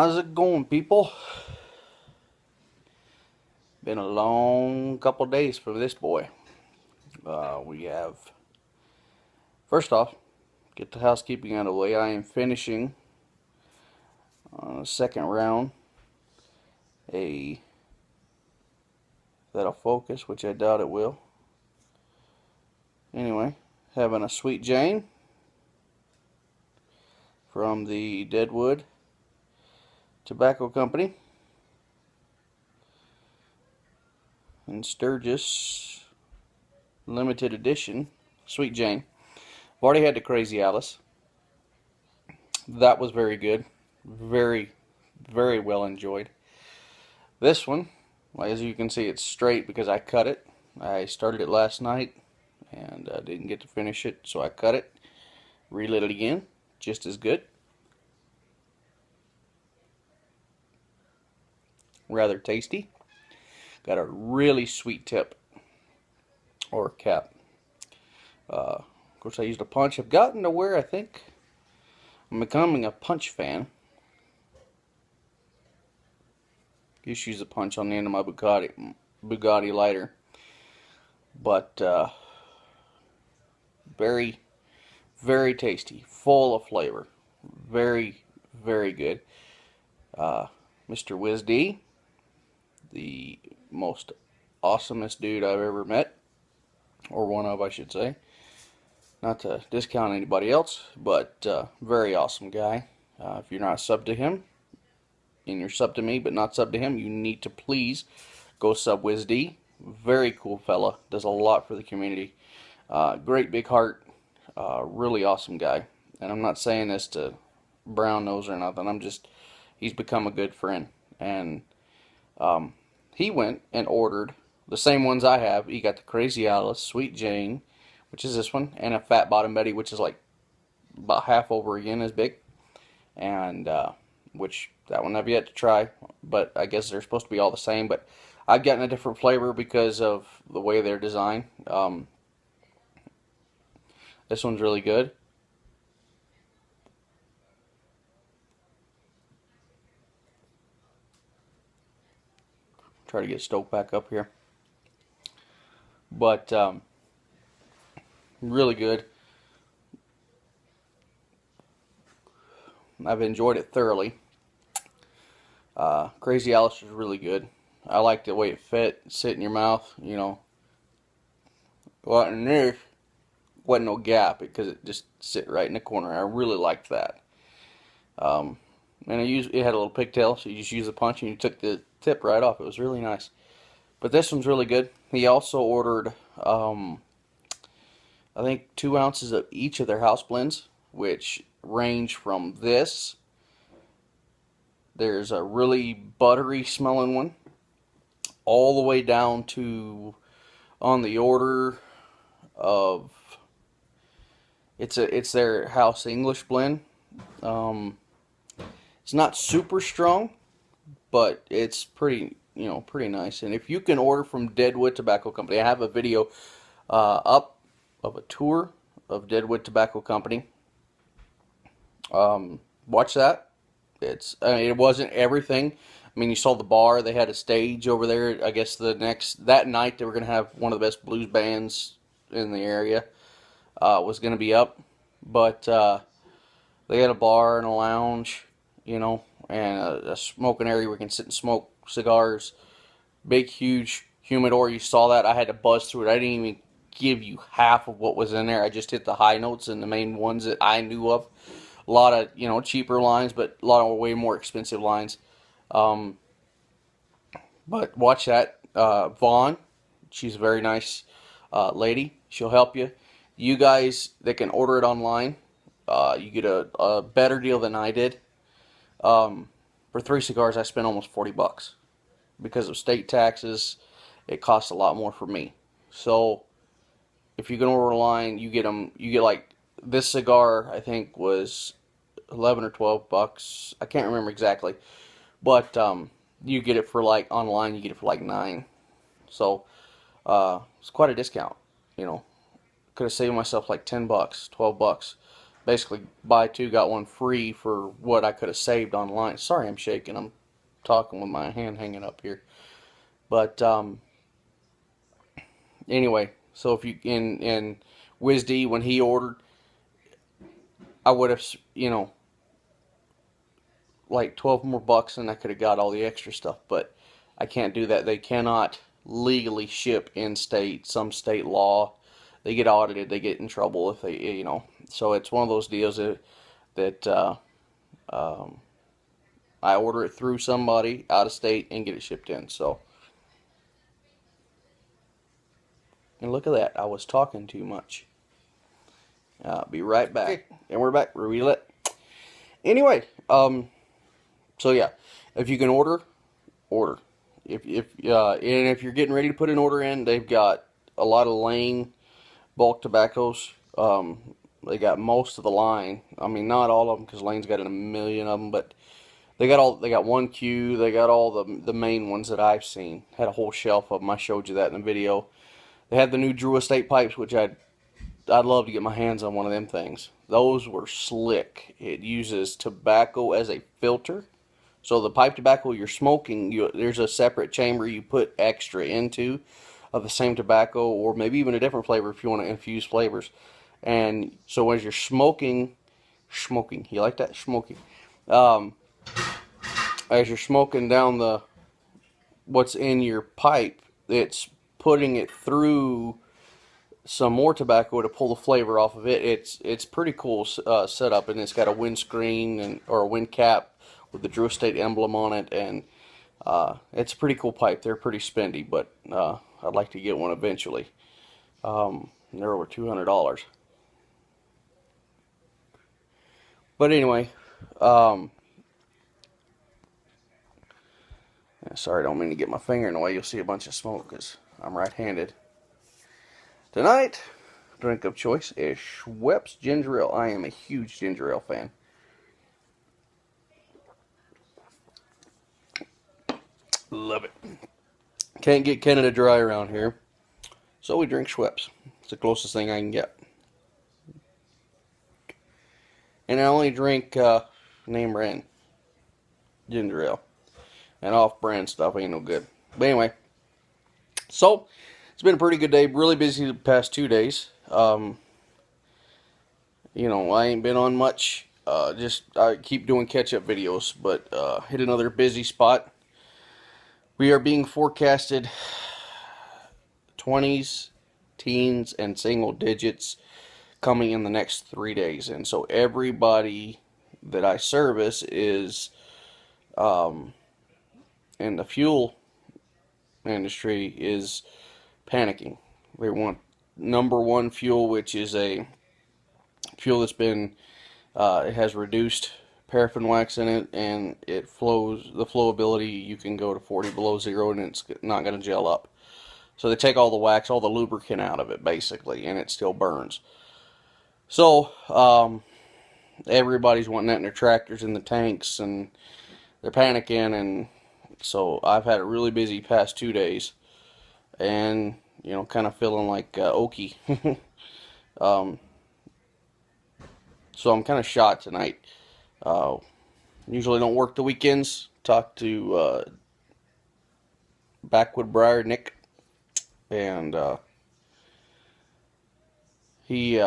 How's it going, people? Been a long couple days for this boy. We have, first off, get the housekeeping out of the way. I am finishing on a second round that'll focus, which I doubt it will. Anyway, having a Sweet Jane from the Deadwood Tobacco Company and Sturgis limited edition Sweet Jane. I've already had the Crazy Alice. That was very good. Very, very well enjoyed. This one, as you can see, it's straight because I cut it. I started it last night and didn't get to finish it, so I cut it, relit it again, just as good. Rather tasty. Got a really sweet tip or cap. Of course, I used a punch. I've gotten to where I think I'm becoming a punch fan. Just use a punch on the end of my Bugatti lighter. But very, very tasty, full of flavor, very, very good. Mr. Wiz D, the most awesomest dude I've ever met, or one of, I should say. Not to discount anybody else, but very awesome guy. If you're not sub to him, and you're sub to me, but not sub to him, you need to please go sub Wiz D. Very cool fella. Does a lot for the community. Great big heart. Really awesome guy. And I'm not saying this to brown nose or nothing. He's become a good friend. And he went and ordered the same ones I have. He got the Crazy Alice, Sweet Jane, which is this one, and a Fat Bottom Betty, which is like about half over again as big. And which that one I've yet to try, but I guess they're supposed to be all the same. But I've gotten a different flavor because of the way they're designed. This one's really good. Try to get stoked back up here. But really good. I've enjoyed it thoroughly. Crazy Alice is really good. I like the way it fit, sit in your mouth, you know. Well, and there wasn't no gap because it just sit right in the corner. I really liked that. And it had a little pigtail, so you just use the punch and you took the tip right off. It was really nice. But this one's really good. He also ordered, I think, 2 ounces of each of their house blends, which range from this. There's a really buttery smelling one, all the way down to, on the order of, it's their house English blend. It's not super strong, but it's pretty nice. And if you can order from Deadwood Tobacco Company, I have a video up of a tour of Deadwood Tobacco Company. Watch that. I mean, it wasn't everything. I mean, you saw the bar. They had a stage over there. I guess that night they were going to have one of the best blues bands in the area was going to be up. But they had a bar and a lounge, and a smoking area where you can sit and smoke cigars. Big, huge humidor. You saw that. I had to buzz through it. I didn't even give you half of what was in there. I just hit the high notes and the main ones that I knew of. A lot of, cheaper lines, but a lot of way more expensive lines. But watch that. Vaughn, she's a very nice lady. She'll help you. You guys that can order it online, you get a better deal than I did. For 3 cigars, I spent almost $40. Because of state taxes, it costs a lot more for me. So, if you can order online, you get like, this cigar, I think, was $11 or $12. I can't remember exactly. But you get it for like online, you get it for like $9. So it's quite a discount. Could have saved myself like $10, $12. basically buy two, got one free for what I could have saved online. Sorry I'm shaking. I'm talking with my hand hanging up here. But anyway, so if you in WizD, when he ordered, I would have, like 12 more bucks, and I could have got all the extra stuff. But I can't do that. They cannot legally ship in state. Some state law, they get audited, they get in trouble if they. So it's one of those deals that I order it through somebody out of state and get it shipped in. So, and look at that, I was talking too much. Be right back. Okay. And we're back. Roulette. Anyway, so yeah, if you can order. And if you're getting ready to put an order in, they've got a lot of Lane bulk tobaccos. They got most of the line. I mean, not all of them, because Lane's got a million of them, but they got 1Q. They got all the main ones that I've seen. Had a whole shelf of them. I showed you that in the video. They had the new Drew Estate pipes, which I'd love to get my hands on one of them things. Those were slick. It uses tobacco as a filter. So the pipe tobacco you're smoking, there's a separate chamber you put extra into of the same tobacco, or maybe even a different flavor if you want to infuse flavors. And so as you're smoking, you like that? Smoking. As you're smoking down what's in your pipe, it's putting it through some more tobacco to pull the flavor off of it. It's pretty cool setup, and it's got a windscreen or a wind cap with the Drew Estate emblem on it, and it's a pretty cool pipe. They're pretty spendy, but I'd like to get one eventually. They're over $200. But anyway, sorry, I don't mean to get my finger in the way. You'll see a bunch of smoke because I'm right-handed. Tonight, drink of choice is Schweppes Ginger Ale. I am a huge ginger ale fan. Love it. Can't get Canada Dry around here, so we drink Schweppes. It's the closest thing I can get. And I only drink name brand ginger ale. And off-brand stuff ain't no good. But anyway, so it's been a pretty good day. Really busy the past 2 days. I ain't been on much. I keep doing catch-up videos, but hit another busy spot. We are being forecasted 20s, teens, and single digits coming in the next 3 days. And so everybody that I service is in the fuel industry is panicking. They want #1 fuel, which is a fuel that's been it has reduced paraffin wax in it, and the flowability, you can go to 40 below zero and it's not going to gel up. So they take all the wax, all the lubricant out of it basically, and it still burns. So everybody's wanting that in their tractors and the tanks, and they're panicking. And so I've had a really busy past 2 days, and kind of feeling like Okie. So I'm kind of shot tonight. Usually don't work the weekends. Talked to Backwood Briar Nick, and he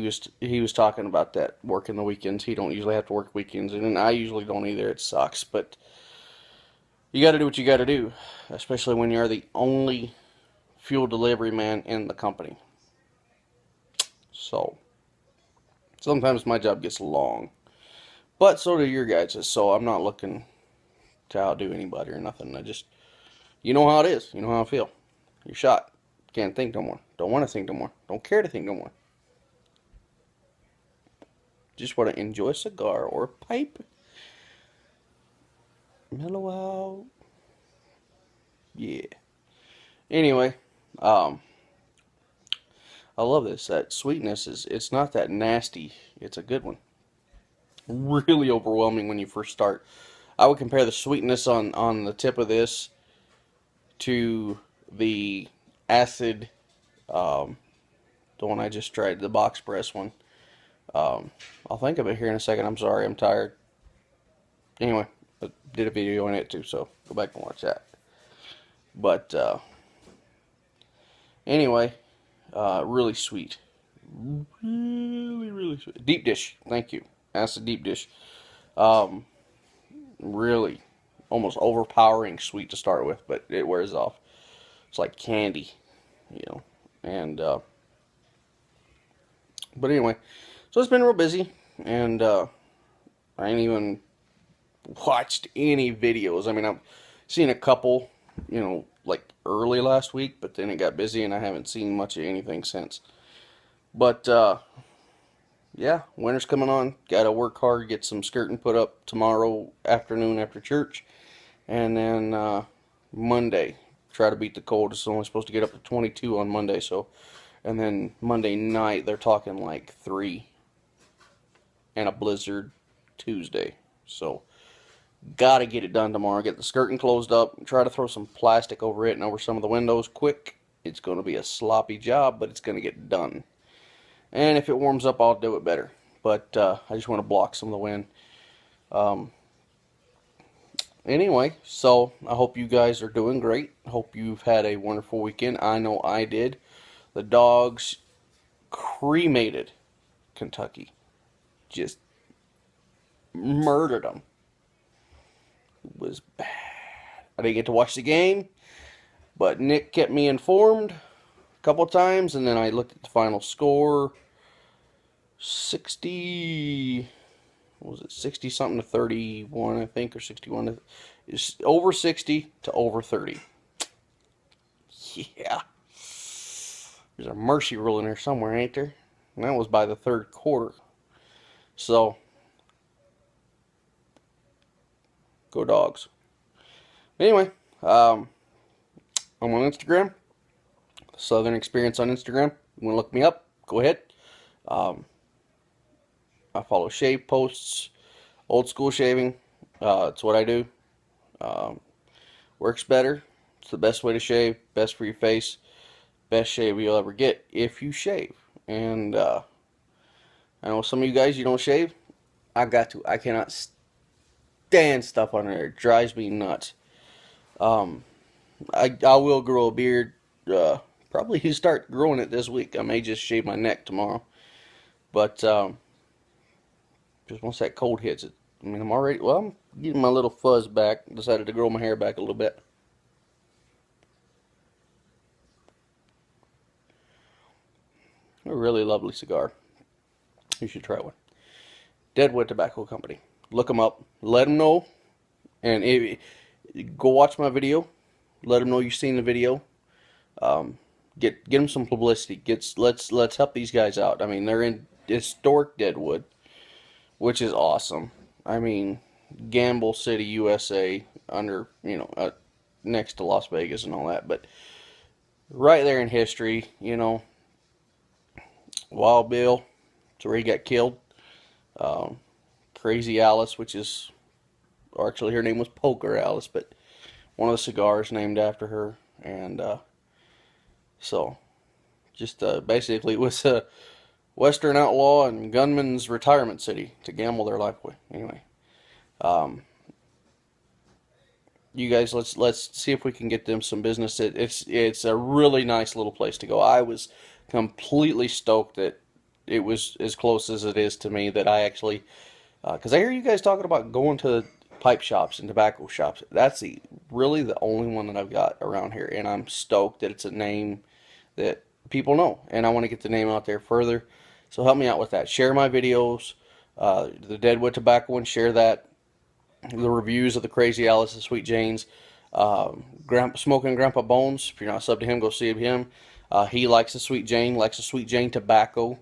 was talking about that, working the weekends. He don't usually have to work weekends, and I usually don't either. It sucks, but you got to do what you got to do, especially when you're the only fuel delivery man in the company. So sometimes my job gets long, but so do your guys'. So I'm not looking to outdo anybody or nothing. I just, you know how it is. You know how I feel. You're shot. Can't think no more. Don't want to think no more. Don't care to think no more. Just want to enjoy a cigar or a pipe. Mellow out. Yeah. Anyway, I love this. That sweetness it's not that nasty. It's a good one. Really overwhelming when you first start. I would compare the sweetness on the tip of this to the acid The one I just tried, the box press one. I'll think of it here in a second. I'm sorry, I'm tired. Anyway, I did a video on it too, so go back and watch that. But anyway, really sweet. Really sweet. Deep dish, thank you. That's a deep dish. Really almost overpowering sweet to start with, but it wears off. It's like candy, you know. And but anyway, so it's been real busy, and I ain't even watched any videos. I mean, I've seen a couple, you know, like early last week, but then it got busy and I haven't seen much of anything since. But yeah, winter's coming on. Gotta work hard, get some skirting put up tomorrow afternoon after church, and then Monday try to beat the cold. It's only supposed to get up to 22 on Monday, so, and then Monday night they're talking like 3 and a blizzard Tuesday. So gotta get it done tomorrow. Get the skirting closed up. Try to throw some plastic over it and over some of the windows quick. It's going to be a sloppy job, but it's going to get done. And if it warms up, I'll do it better. But I just want to block some of the wind. Anyway, so I hope you guys are doing great. Hope you've had a wonderful weekend. I know I did. The dogs cremated Kentucky. Just murdered them. It was bad. I didn't get to watch the game, but Nick kept me informed a couple times, and then I looked at the final score. 60, what was it, 60 something to 31, I think, or 61 to, it's over 60 to over 30. Yeah. There's a mercy rule in there somewhere, ain't there? And that was by the third quarter. So, go dogs. Anyway, I'm on Instagram. Southern Experience on Instagram. You want to look me up? Go ahead. I follow shave posts, old school shaving. It's what I do. Works better. It's the best way to shave. Best for your face. Best shave you'll ever get if you shave. And I know some of you guys, you don't shave. I got to. I cannot stand stuff on there. It drives me nuts. I will grow a beard. Probably start growing it this week. I may just shave my neck tomorrow. But just once that cold hits it, I mean, I'm getting my little fuzz back. Decided to grow my hair back a little bit. A really lovely cigar. You should try one. Deadwood Tobacco Company. Look them up. Let them know. And go watch my video. Let them know you've seen the video. Get them some publicity. Let's help these guys out. I mean, they're in historic Deadwood, which is awesome. I mean, Gamble City, USA, under, you know, next to Las Vegas and all that, but right there in history, you know. Wild Bill, that's where he got killed. Crazy Alice, which is, or actually her name was Poker Alice, but one of the cigars named after her. And so just basically it was a Western outlaw and gunman's retirement city to gamble their life away. Anyway, you guys, let's see if we can get them some business. It's a really nice little place to go. I was completely stoked that it was as close as it is to me, that I actually, because I hear you guys talking about going to pipe shops and tobacco shops. That's really the only one that I've got around here, and I'm stoked that it's a name that people know, and I want to get the name out there further. So help me out with that. Share my videos, the Deadwood Tobacco one, share that. The reviews of the Crazy Alice and Sweet Jane's. Smoking Grandpa Bones, if you're not subbed to him, go see him. He likes the Sweet Jane, likes the Sweet Jane tobacco.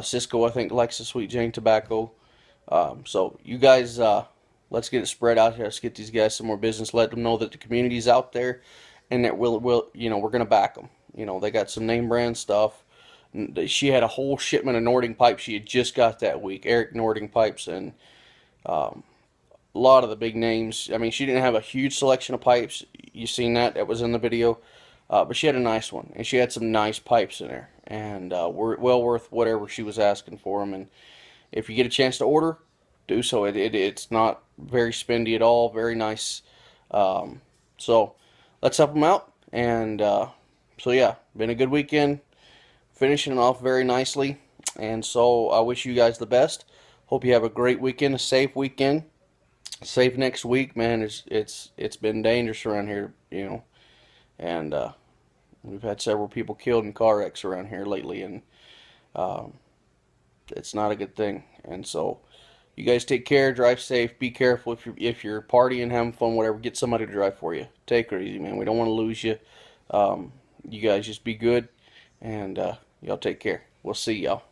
Cisco, I think, likes the Sweet Jane tobacco. So you guys, let's get it spread out here. Let's get these guys some more business. Let them know that the community's out there, and that you know, we're gonna back them. You know, they got some name brand stuff. She had a whole shipment of Nording pipes she had just got that week. Eric Nording pipes, and a lot of the big names. I mean, she didn't have a huge selection of pipes. You seen that? That was in the video. But she had a nice one, and she had some nice pipes in there, and were well worth whatever she was asking for them. And if you get a chance to order, do so. It's not very spendy at all. Very nice. So let's help them out. And so yeah, been a good weekend. Finishing off very nicely. And so I wish you guys the best. Hope you have a great weekend, a safe weekend. Safe next week, man. It's been dangerous around here, you know, and we've had several people killed in car wrecks around here lately, and um, it's not a good thing. And so, you guys take care, drive safe, be careful if you're partying, having fun, whatever. Get somebody to drive for you. Take her easy, man. We don't want to lose you. You guys just be good, and y'all take care. We'll see y'all.